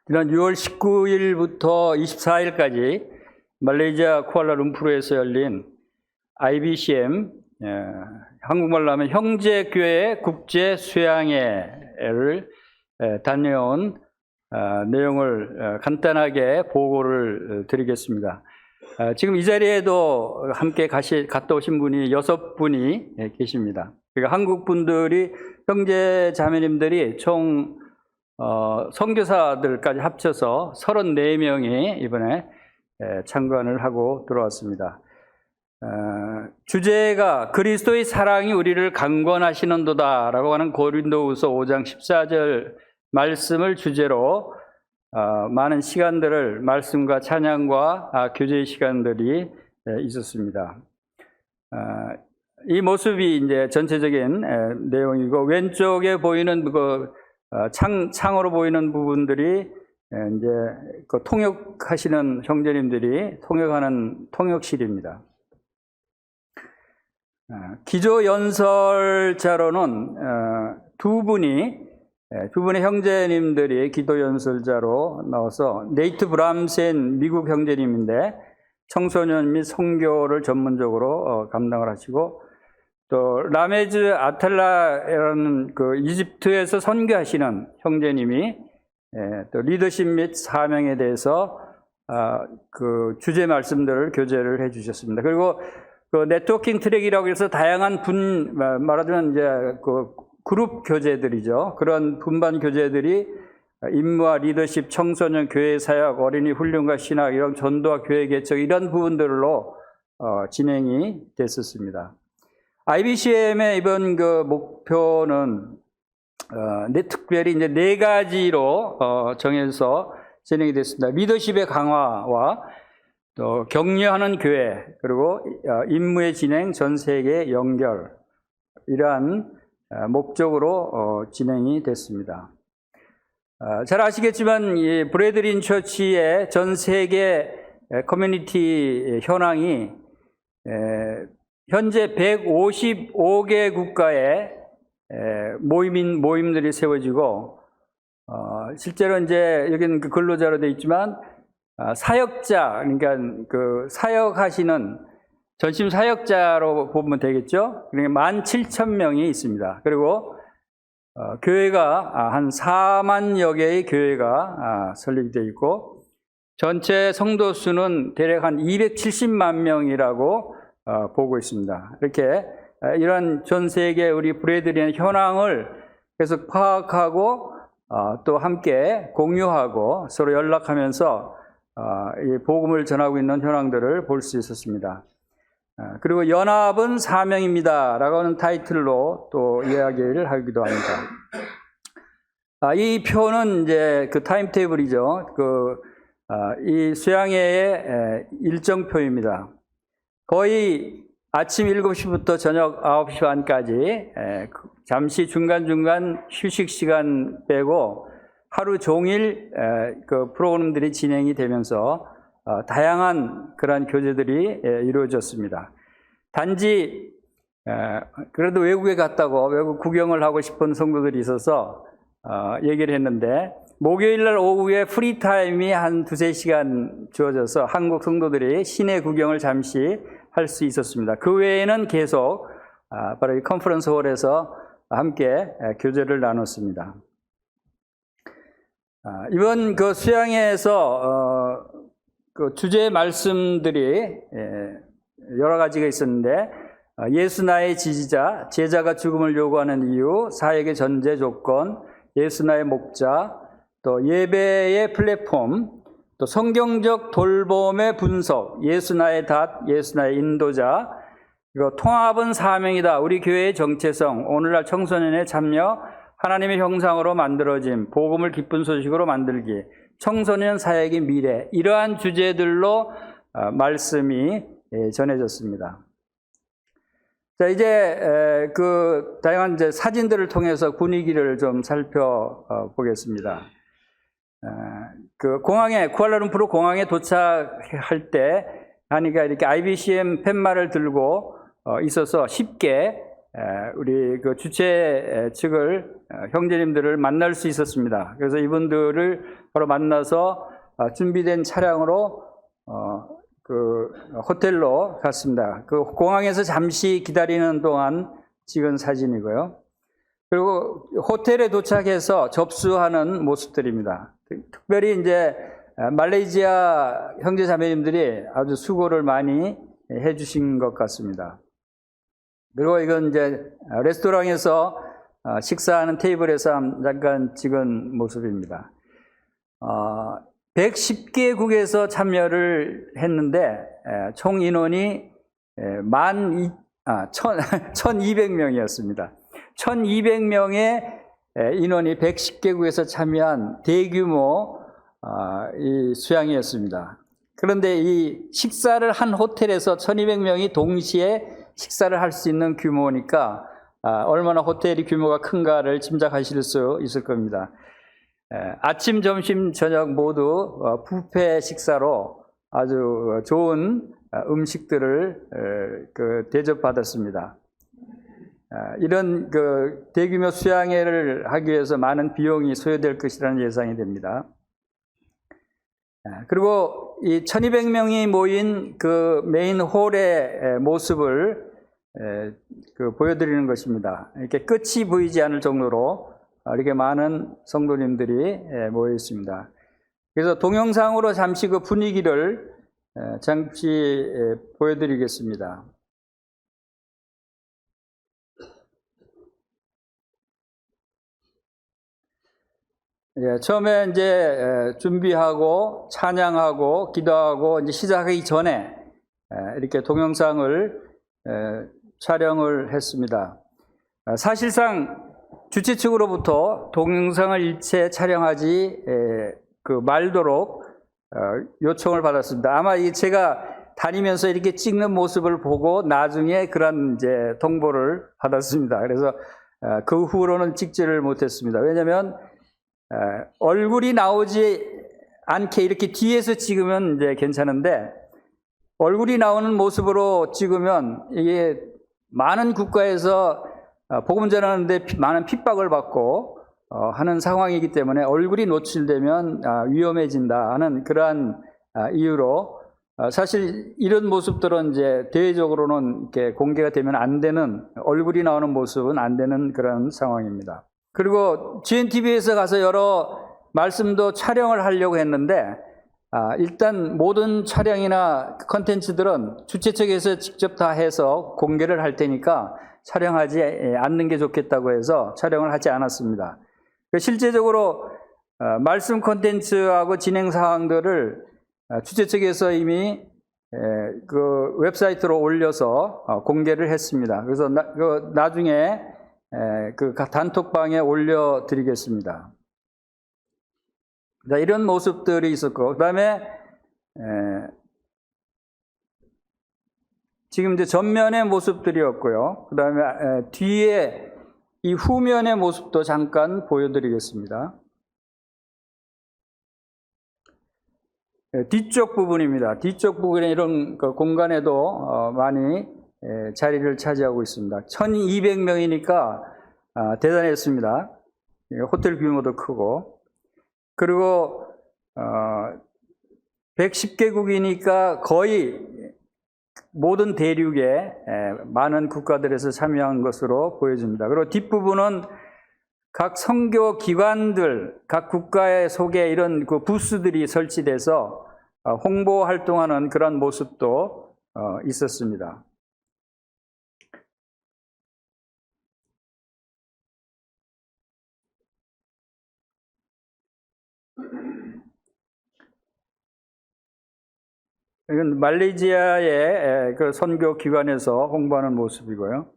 지난 6월 19일부터 24일까지 말레이시아 쿠알라룸푸르에서 열린 IBCM, 한국말로 하면 형제교회 국제수양회를 다녀온 내용을 간단하게 보고를 드리겠습니다. 지금 이 자리에도 함께 갔다 오신 분이 6분이 계십니다. 그러니까 한국 분들이, 형제 자매님들이 총 선교사들까지 합쳐서 34명이 이번에 참관을 하고 들어왔습니다. 주제가 그리스도의 사랑이 우리를 강권하시는도다 라고 하는 고린도후서 5장 14절 말씀을 주제로 많은 시간들을, 말씀과 찬양과 교제의 시간들이 있었습니다. 이 모습이 이제 전체적인 내용이고, 왼쪽에 보이는 창으로 보이는 부분들이 이제 그 통역하시는 형제님들이 통역하는 통역실입니다. 기조 연설자로는 두 분의 형제님들이 기도 연설자로 나와서, 네이트 브람센 미국 형제님인데 청소년 및 선교를 전문적으로 감당을 하시고, 또 라메즈 아탈라라는 그 이집트에서 선교하시는 형제님이 또 리더십 및 사명에 대해서 그 주제 말씀들을 교제를 해주셨습니다. 그리고 그 네트워킹 트랙이라고 해서 다양한 말하자면 이제 그 그룹 교제들이죠. 그런 분반 교제들이 임무와 리더십, 청소년, 교회 사역, 어린이 훈련과 신학, 이런 전도와 교회 개척, 이런 부분들로 진행이 됐었습니다. IBCM의 이번 그 목표는 특별히 이제 4가지로 정해서 진행이 됐습니다. 리더십의 강화와 또 격려하는 교회, 그리고 임무의 진행, 전 세계 연결, 이러한 목적으로 진행이 됐습니다. 잘 아시겠지만 이 브레드린 처치의 전 세계 커뮤니티 현황이 현재 155개 국가에 모임들이 세워지고, 실제로 이제 여기는 그 근로자로 되어 있지만 사역자, 그러니까 그 사역하시는 전심 사역자로 보면 되겠죠. 그러니까 17,000명이 있습니다. 그리고 교회가 한 4만여 개의 교회가 설립이 되어 있고, 전체 성도 수는 대략 한 270만 명이라고 보고 있습니다. 이렇게 이런 전 세계 우리 브레드린의 현황을 계속 파악하고 또 함께 공유하고 서로 연락하면서 이 복음을 전하고 있는 현황들을 볼 수 있었습니다. 그리고 연합은 사명입니다 라고 하는 타이틀로 또 이야기를 하기도 합니다. 이 표는 이제 그 타임테이블이죠. 이 수양회의 일정표입니다. 거의 아침 7시부터 저녁 9시 반까지 잠시 중간중간 휴식 시간 빼고 하루 종일 그 프로그램들이 진행이 되면서 다양한 그러한 교제들이 이루어졌습니다. 단지 그래도 외국에 갔다고 외국 구경을 하고 싶은 성도들이 있어서 얘기를 했는데, 목요일날 오후에 프리타임이 한 2-3시간 주어져서 한국 성도들이 시내 구경을 잠시 할 수 있었습니다. 그 외에는 계속 바로 이 컨퍼런스 홀에서 함께 교제를 나눴습니다. 이번 그 수양회에서 그 주제 말씀들이 여러 가지가 있었는데, 예수 나의 지지자, 제자가 죽음을 요구하는 이유, 사역의 전제 조건, 예수 나의 목자, 또 예배의 플랫폼, 또 성경적 돌봄의 분석, 예수 나의 닷, 예수 나의 인도자, 그리고 통합은 사명이다, 우리 교회의 정체성, 오늘날 청소년의 참여, 하나님의 형상으로 만들어짐, 복음을 기쁜 소식으로 만들기, 청소년 사역의 미래, 이러한 주제들로 말씀이 전해졌습니다. 자, 이제 그 다양한 이제 사진들을 통해서 분위기를 좀 살펴보겠습니다. 그 공항에, 쿠알라룸푸르 공항에 도착할 때 하니까 이렇게 IBCM 팻말을 들고 있어서 쉽게 우리 그 주최 측을 형제님들을 만날 수 있었습니다. 그래서 이분들을 바로 만나서 준비된 차량으로 그 호텔로 갔습니다. 그 공항에서 잠시 기다리는 동안 찍은 사진이고요. 그리고 호텔에 도착해서 접수하는 모습들입니다. 특별히 이제 말레이시아 형제 자매님들이 아주 수고를 많이 해주신 것 같습니다. 그리고 이건 이제 레스토랑에서 식사하는 테이블에서 잠깐 찍은 모습입니다. 110개국에서 참여를 했는데 총 인원이 1200명이었습니다. 1200명의 인원이 110개국에서 참여한 대규모 이 수양이었습니다. 그런데 이 식사를 한 호텔에서 1200명이 동시에 식사를 할 수 있는 규모니까 얼마나 호텔이 규모가 큰가를 짐작하실 수 있을 겁니다. 아침, 점심, 저녁 모두 뷔페 식사로 아주 좋은 음식들을 대접받았습니다. 이런 그 대규모 수양회를 하기 위해서 많은 비용이 소요될 것이라는 예상이 됩니다. 그리고 이 1200명이 모인 그 메인 홀의 모습을 보여드리는 것입니다. 이렇게 끝이 보이지 않을 정도로 이렇게 많은 성도님들이 모여 있습니다. 그래서 동영상으로 잠시 그 분위기를 잠시 보여드리겠습니다. 처음에 이제 준비하고 찬양하고 기도하고 이제 시작하기 전에 이렇게 동영상을 촬영을 했습니다. 사실상 주최 측으로부터 동영상을 일체 촬영하지 말도록 요청을 받았습니다. 아마 제가 다니면서 이렇게 찍는 모습을 보고 나중에 그런 이제 통보를 받았습니다. 그래서 그 후로는 찍지를 못했습니다. 왜냐하면 얼굴이 나오지 않게 이렇게 뒤에서 찍으면 이제 괜찮은데 얼굴이 나오는 모습으로 찍으면 이게 많은 국가에서 복음 전하는데 많은 핍박을 받고 하는 상황이기 때문에 얼굴이 노출되면 위험해진다 하는 그러한 이유로 사실 이런 모습들은 이제 대외적으로는 이렇게 공개가 되면 안 되는 얼굴이 나오는 모습은 안 되는 그런 상황입니다. 그리고 GNTV에서 가서 여러 말씀도 촬영을 하려고 했는데 일단 모든 촬영이나 컨텐츠들은 주최 측에서 직접 다 해서 공개를 할 테니까 촬영하지 않는 게 좋겠다고 해서 촬영을 하지 않았습니다. 실제적으로 말씀 컨텐츠하고 진행 사항들을 주최 측에서 이미 그 웹사이트로 올려서 공개를 했습니다. 그래서 나중에 그 단톡방에 올려드리겠습니다. 이런 모습들이 있었고, 그 다음에 지금 이제 전면의 모습들이었고요. 그 다음에 뒤에 이 후면의 모습도 잠깐 보여드리겠습니다. 뒤쪽 부분입니다. 뒤쪽 부분에 이런 그 공간에도 많이 자리를 차지하고 있습니다. 1200명이니까 대단했습니다. 호텔 규모도 크고, 그리고 110개국이니까 거의 모든 대륙의 많은 국가들에서 참여한 것으로 보여집니다. 그리고 뒷부분은 각 선교 기관들, 각 국가의 속에 이런 그 부스들이 설치돼서 홍보 활동하는 그런 모습도 있었습니다. 이건 말레이시아의 그 선교 기관에서 홍보하는 모습이고요.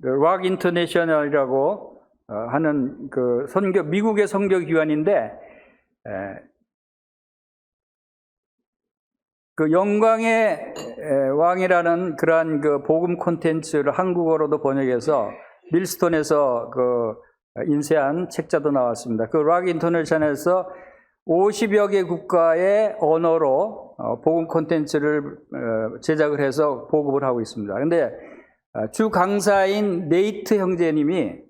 락 인터내셔널이라고 하는 그 미국의 선교 기관인데, 그 영광의 왕이라는 그러한 그 복음 콘텐츠를 한국어로도 번역해서 밀스톤에서 그 인쇄한 책자도 나왔습니다. 그 락 인터내셔널에서 50여 개 국가의 언어로 복음 콘텐츠를 제작을 해서 보급을 하고 있습니다. 그런데 주 강사인 네이트 형제님이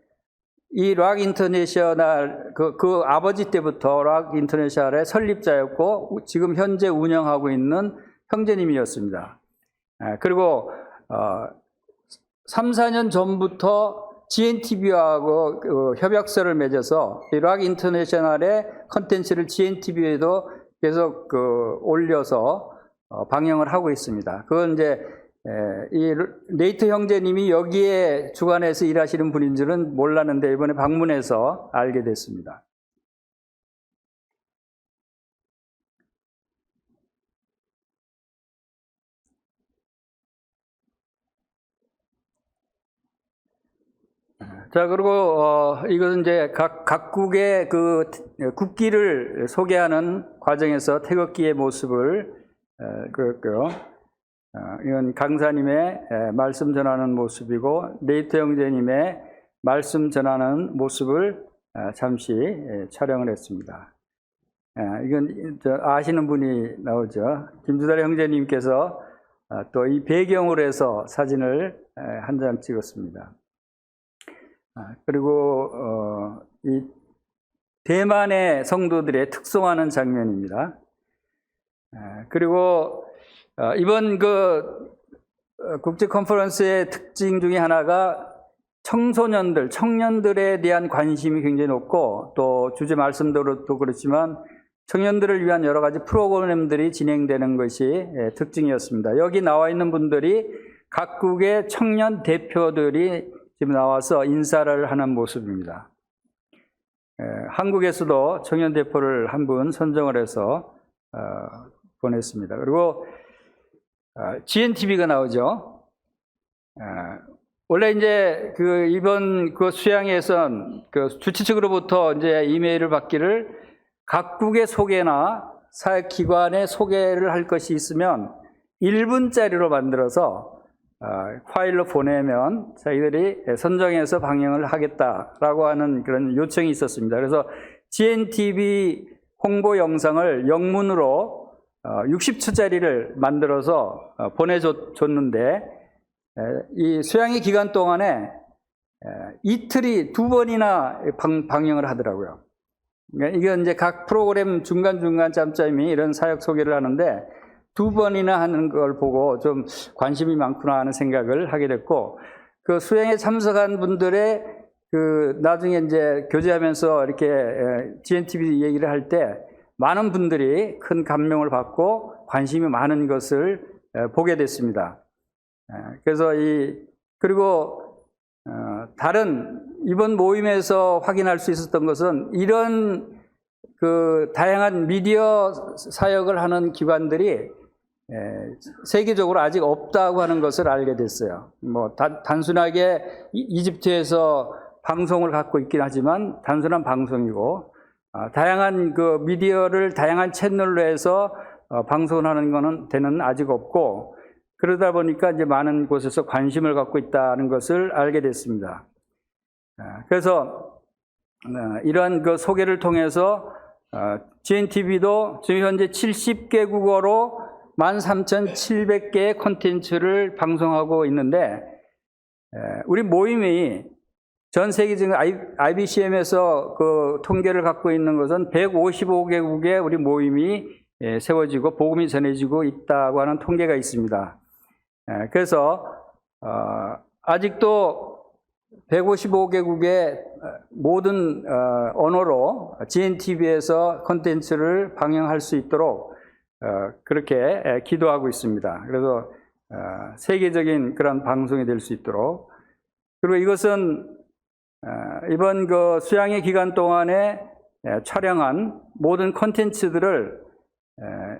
이 락 인터내셔널 그 아버지 때부터 락 인터내셔널의 설립자였고 지금 현재 운영하고 있는 형제님이었습니다. 그리고 3, 4년 전부터 GNTV하고 협약서를 맺어서 이 락 인터내셔널의 컨텐츠를 GNTV에도 계속 올려서 방영을 하고 있습니다. 그건 이제 이 네이트 형제님이 여기에 주관해서 일하시는 분인 줄은 몰랐는데 이번에 방문해서 알게 됐습니다. 자, 그리고 이것은 이제 각국의 그 국기를 소개하는 과정에서 태극기의 모습을 그렸고요. 이건 강사님의 말씀 전하는 모습이고 네이트 형제님의 말씀 전하는 모습을 잠시 촬영을 했습니다. 이건 아시는 분이 나오죠. 김주달 형제님께서 또 이 배경으로 해서 사진을 한 장 찍었습니다. 그리고 이 대만의 성도들의 특송하는 장면입니다. 그리고 이번 그 국제 컨퍼런스의 특징 중에 하나가 청년들에 대한 관심이 굉장히 높고 또 주제 말씀대로도 그렇지만 청년들을 위한 여러 가지 프로그램들이 진행되는 것이 특징이었습니다. 여기 나와 있는 분들이 각국의 청년 대표들이 지금 나와서 인사를 하는 모습입니다. 한국에서도 청년 대표를 한 분 선정을 해서 보냈습니다. 그리고 GNTV가 나오죠. 원래 이제 이번 수양에선 주최 측으로부터 이제 이메일을 받기를 각국의 소개나 사회기관의 소개를 할 것이 있으면 1분짜리로 만들어서 파일로 보내면 자기들이 선정해서 방영을 하겠다라고 하는 그런 요청이 있었습니다. 그래서 GNTV 홍보 영상을 영문으로 60초짜리를 만들어서 보내줬는데 이 수양의 기간 동안에 이틀이 2번이나 방영을 하더라고요. 이건 이제 각 프로그램 중간중간 짬짬이 이런 사역 소개를 하는데 2번이나 하는 걸 보고 좀 관심이 많구나 하는 생각을 하게 됐고, 그 수양에 참석한 분들의 나중에 이제 교제하면서 이렇게 GNTV 얘기를 할 때 많은 분들이 큰 감명을 받고 관심이 많은 것을 보게 됐습니다. 그래서 그리고 다른 이번 모임에서 확인할 수 있었던 것은 이런 다양한 미디어 사역을 하는 기관들이 세계적으로 아직 없다고 하는 것을 알게 됐어요. 뭐 단순하게 이집트에서 방송을 갖고 있긴 하지만 단순한 방송이고 다양한 미디어를 다양한 채널로 해서 방송을 하는 데는 아직 없고, 그러다 보니까 이제 많은 곳에서 관심을 갖고 있다는 것을 알게 됐습니다. 그래서 이러한 소개를 통해서 GNTV도 지금 현재 70개국어로 13,700개의 콘텐츠를 방송하고 있는데, 우리 모임이 전 세계적인 IBCM에서 통계를 갖고 있는 것은 155개국에 우리 모임이 세워지고 복음이 전해지고 있다고 하는 통계가 있습니다. 그래서 아직도 155개국의 모든 언어로 GNTV에서 콘텐츠를 방영할 수 있도록 그렇게 기도하고 있습니다. 그래서 세계적인 그런 방송이 될 수 있도록. 그리고 이것은 이번 수양의 기간 동안에 촬영한 모든 콘텐츠들을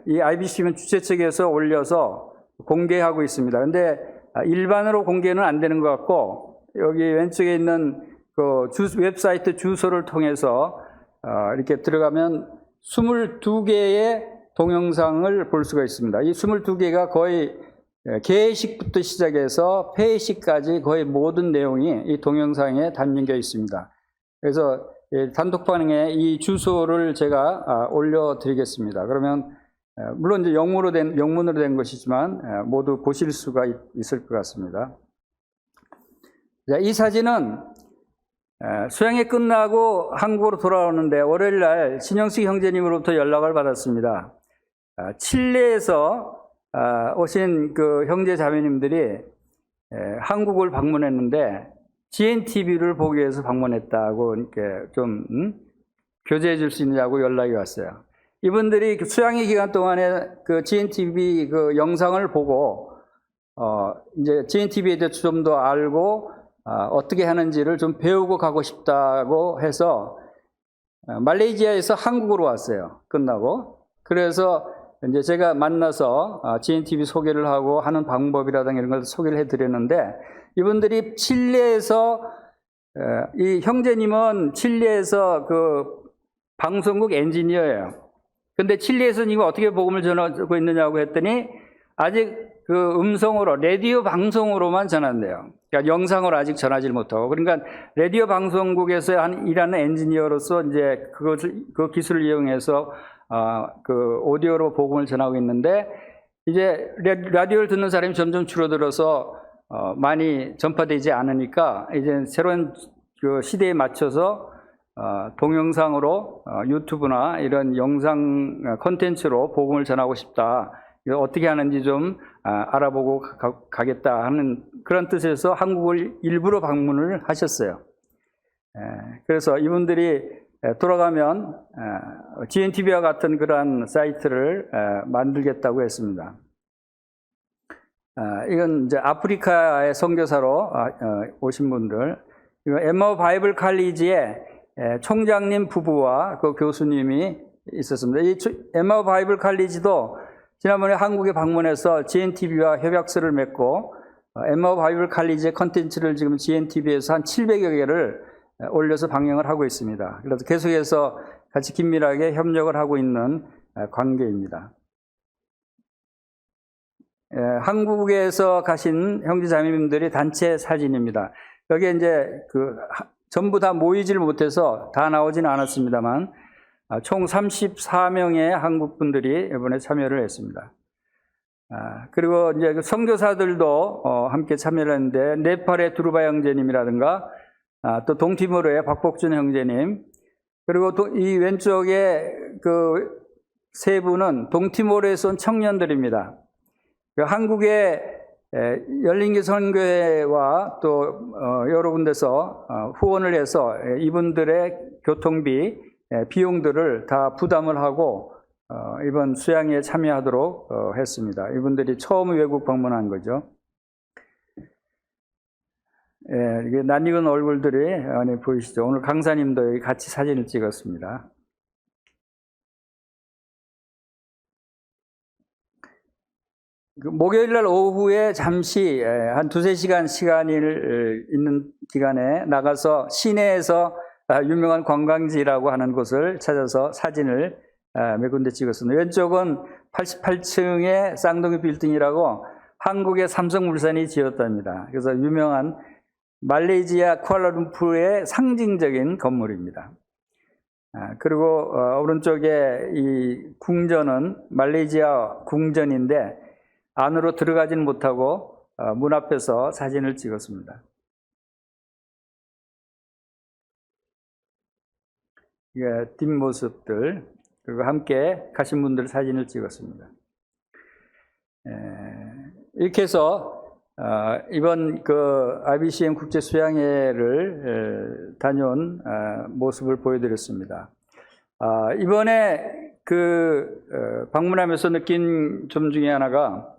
이 IBCM 주최 측에서 올려서 공개하고 있습니다. 그런데 일반으로 공개는 안 되는 것 같고, 여기 왼쪽에 있는 웹사이트 주소를 통해서 이렇게 들어가면 22개의 동영상을 볼 수가 있습니다. 이 22개가 거의 개회식부터 시작해서 폐회식까지 거의 모든 내용이 이 동영상에 담겨 있습니다. 그래서 단톡방에 이 주소를 제가 올려드리겠습니다. 그러면 물론 이제 영문으로 된 것이지만 모두 보실 수가 있을 것 같습니다. 자, 이 사진은 수양회 끝나고 한국으로 돌아오는데 월요일 날 신영식 형제님으로부터 연락을 받았습니다. 칠레에서 오신 그 형제 자매님들이 한국을 방문했는데 GNTV를 보기 위해서 방문했다고 이렇게 좀 교제해 줄 수 있냐고 연락이 왔어요. 이분들이 수양회 기간 동안에 그 GNTV 그 영상을 보고 이제 GNTV에 대해서 좀 더 알고 어떻게 하는지를 좀 배우고 가고 싶다고 해서 말레이시아에서 한국으로 왔어요. 끝나고. 그래서 이제 제가 만나서 GNTV 소개를 하고 하는 방법이라든가 이런 걸 소개를 해드렸는데 이분들이 칠레에서 이 형제님은 칠레에서 그 방송국 엔지니어예요. 근데 칠레에서는 이거 어떻게 복음을 전하고 있느냐고 했더니 아직 그 음성으로 라디오 방송으로만 전한대요. 그러니까 영상으로 아직 전하지 못하고. 그러니까 라디오 방송국에서 일하는 엔지니어로서 이제 그 기술을 이용해서 그 오디오로 복음을 전하고 있는데 이제 라디오를 듣는 사람이 점점 줄어들어서 많이 전파되지 않으니까 이제 새로운 그 시대에 맞춰서 동영상으로 유튜브나 이런 영상 콘텐츠로 복음을 전하고 싶다. 이거 어떻게 하는지 좀 알아보고 가겠다 하는 그런 뜻에서 한국을 일부러 방문을 하셨어요. 그래서 이분들이 돌아가면 GNTV와 같은 그러한 사이트를 만들겠다고 했습니다. 이건 이제 아프리카의 선교사로 오신 분들. 엠마오 바이블 칼리지의 총장님 부부와 그 교수님이 있었습니다. 이 엠마오 바이블 칼리지도 지난번에 한국에 방문해서 GNTV와 협약서를 맺고 엠마오 바이블 칼리지의 컨텐츠를 지금 GNTV에서 한 700여 개를 올려서 방영을 하고 있습니다. 그래서 계속해서 같이 긴밀하게 협력을 하고 있는 관계입니다. 한국에서 가신 형제자매님들이 단체 사진입니다. 여기에 이제 전부 다 모이질 못해서 다 나오지는 않았습니다만 총 34명의 한국 분들이 이번에 참여를 했습니다. 그리고 이제 선교사들도 함께 참여를 했는데 네팔의 두루바 형제님이라든가 또 동티모르의 박복준 형제님, 그리고 이 왼쪽에 그 세 분은 동티모르에서 온 청년들입니다. 한국의 열린교 선교회와 또 여러 군데서 후원을 해서 이분들의 교통비, 비용들을 다 부담을 하고 이번 수양회에 참여하도록 했습니다. 이분들이 처음 외국 방문한 거죠. 이게 낯익은 얼굴들이 보이시죠? 오늘 강사님도 여기 같이 사진을 찍었습니다. 목요일날 오후에 잠시 한 2-3시간 시간이 있는 기간에 나가서 시내에서 유명한 관광지라고 하는 곳을 찾아서 사진을 몇 군데 찍었습니다. 왼쪽은 88층의 쌍둥이 빌딩이라고 한국의 삼성물산이 지었답니다. 그래서 유명한 말레이시아 쿠알라룸푸르의 상징적인 건물입니다. 그리고 오른쪽에 이 궁전은 말레이시아 궁전인데 안으로 들어가지는 못하고 문 앞에서 사진을 찍었습니다. 이게 뒷모습들, 그리고 함께 가신 분들 사진을 찍었습니다. 이렇게 해서 이번 그 IBCM 국제 수양회를 다녀온 모습을 보여드렸습니다. 이번에 방문하면서 느낀 점 중에 하나가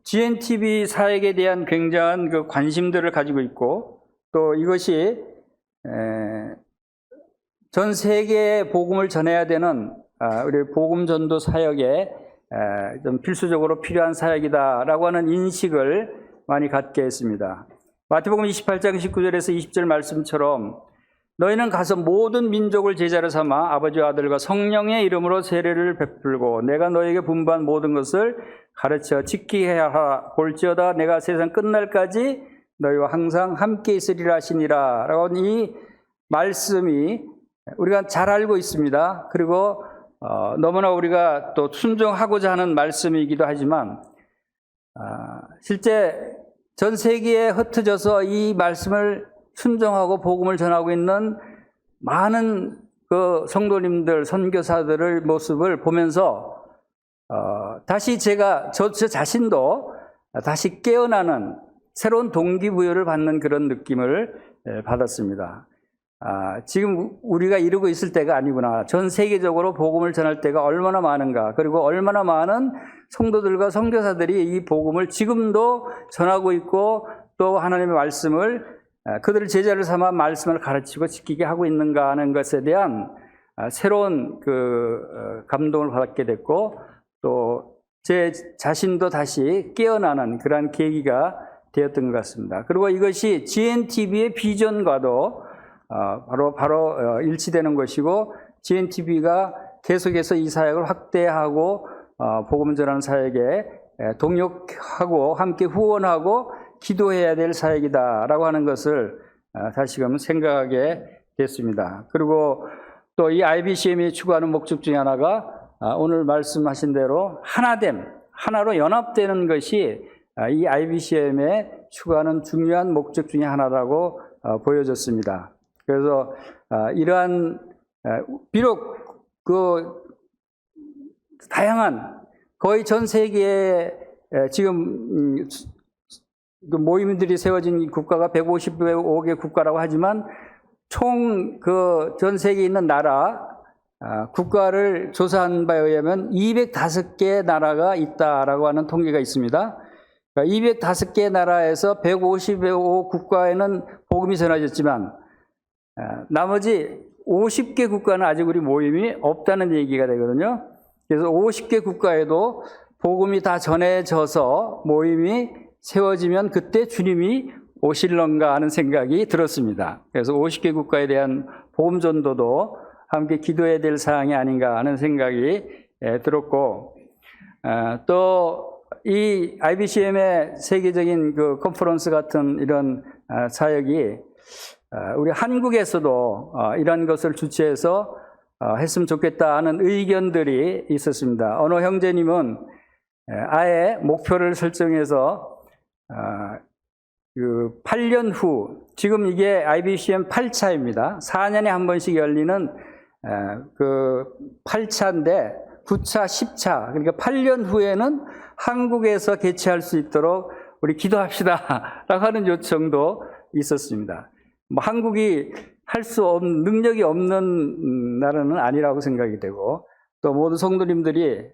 GNTV 사역에 대한 굉장한 그 관심들을 가지고 있고 또 이것이 전 세계에 복음을 전해야 되는 우리 복음 전도 사역에 좀 필수적으로 필요한 사역이다라고 하는 인식을 많이 갖게 했습니다. 마태복음 28장 19절에서 20절 말씀처럼 너희는 가서 모든 민족을 제자로 삼아 아버지와 아들과 성령의 이름으로 세례를 베풀고 내가 너희에게 분부한 모든 것을 가르쳐 지키게 하라. 볼지어다 내가 세상 끝날까지 너희와 항상 함께 있으리라 하시니라 라고 하는 이 말씀이 우리가 잘 알고 있습니다. 그리고 너무나 우리가 또 순종하고자 하는 말씀이기도 하지만 실제 전 세계에 흩어져서 이 말씀을 순종하고 복음을 전하고 있는 많은 그 성도님들, 선교사들의 모습을 보면서 다시 제가 저 자신도 다시 깨어나는 새로운 동기부여를 받는 그런 느낌을 받았습니다. 지금 우리가 이루고 있을 때가 아니구나. 전 세계적으로 복음을 전할 때가 얼마나 많은가. 그리고 얼마나 많은 성도들과 선교사들이 이 복음을 지금도 전하고 있고 또 하나님의 말씀을 그들을 제자를 삼아 말씀을 가르치고 지키게 하고 있는가 하는 것에 대한 새로운 그 감동을 받게 됐고 또 제 자신도 다시 깨어나는 그러한 계기가 되었던 것 같습니다. 그리고 이것이 GNTV의 비전과도 바로 일치되는 것이고 GNTV가 계속해서 이 사역을 확대하고 복음 전하는 사역에 동역하고 함께 후원하고 기도해야 될 사역이다라고 하는 것을 다시금 생각하게 됐습니다. 그리고 또 이 IBCM이 추구하는 목적 중에 하나가 오늘 말씀하신 대로 하나로 연합되는 것이 이 IBCM의 추구하는 중요한 목적 중에 하나라고 보여졌습니다. 그래서 이러한 비록 그 다양한 거의 전 세계에 지금 그 모임들이 세워진 국가가 155개 국가라고 하지만 총 그 전 세계에 있는 나라 국가를 조사한 바에 의하면 205개 나라가 있다라고 하는 통계가 있습니다. 205개 나라에서 155 국가에는 복음이 전해졌지만 나머지 50개 국가는 아직 우리 모임이 없다는 얘기가 되거든요. 그래서 50개 국가에도 복음이 다 전해져서 모임이 세워지면 그때 주님이 오실런가 하는 생각이 들었습니다. 그래서 50개 국가에 대한 복음 전도도 함께 기도해야 될 사항이 아닌가 하는 생각이 들었고, 또 이 IBCM의 세계적인 그 컨퍼런스 같은 이런 사역이 우리 한국에서도 이런 것을 주최해서 했으면 좋겠다 하는 의견들이 있었습니다. 어느 형제님은 아예 목표를 설정해서 그 8년 후, 지금 이게 IBCM 8차입니다. 4년에 한 번씩 열리는 그 8차인데 9차, 10차, 그러니까 8년 후에는 한국에서 개최할 수 있도록 우리 기도합시다 라고 하는 요청도 있었습니다. 뭐 한국이 할 수 없는, 능력이 없는 나라는 아니라고 생각이 되고, 또 모든 성도님들이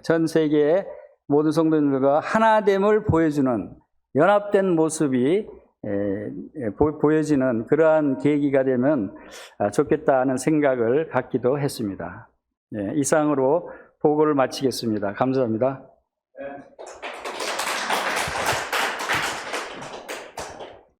전 세계의 모든 성도님들과 하나됨을 보여주는 연합된 모습이 보여지는 그러한 계기가 되면 좋겠다 하는 생각을 갖기도 했습니다. 이상으로 보고를 마치겠습니다. 감사합니다.